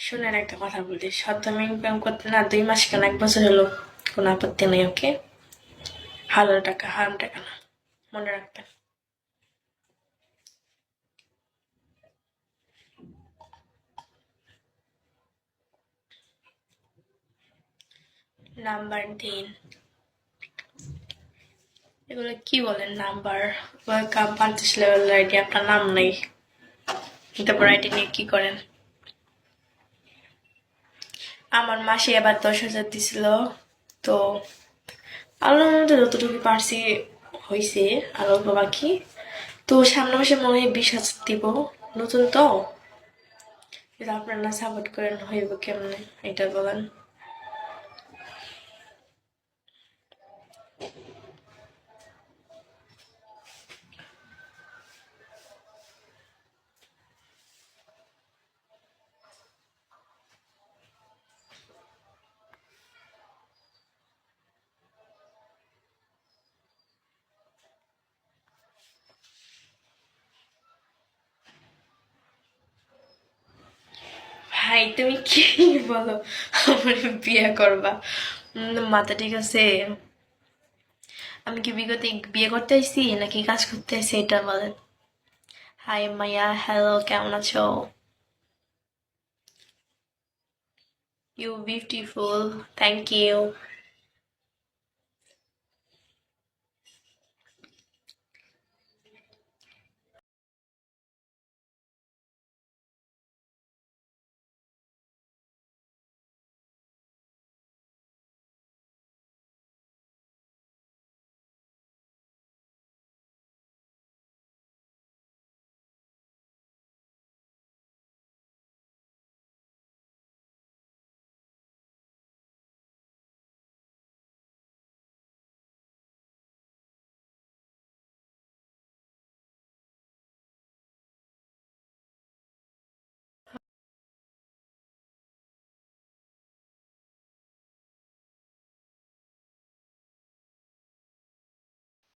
শোনেন একটা কথা বলতে, সপ্তমী প্রেম করতে না 2 মাস কেন 1 বছর হলো, কোনো আপত্তি নেই। ওকে, হালাল টাকা, হারাম টাকা না, মনে রাখবেন। নাম্বার দিন। এগুলো কি বলেন নাম্বার? ওয়েলকাম 50 লেভেল আইডি, আপনার নাম নেই, তারপর আইডি নিয়ে কি করেন? আমার মাসে এবার 10,000 দিছিল, তো আল্লাহর মধ্যে যতটুকু পারছি হয়েছে, আর অল্প বাকি। তো সামনে মাসে মনে হয় 20,000 দিব, নতুন তো। যদি আপনারা না সাপোর্ট করেন হইব কেমনে, এটা বলেন। ভাই তুমি কি বলো, আমার বিয়ে করবা? মাথা ঠিক আছে? আমি কি বিয়ে করতে আইছি নাকি কাজ করতে আইছি, এটা বলেন। হাই মাইয়া, হ্যালো, কেমন আছো? You beautiful, thank you.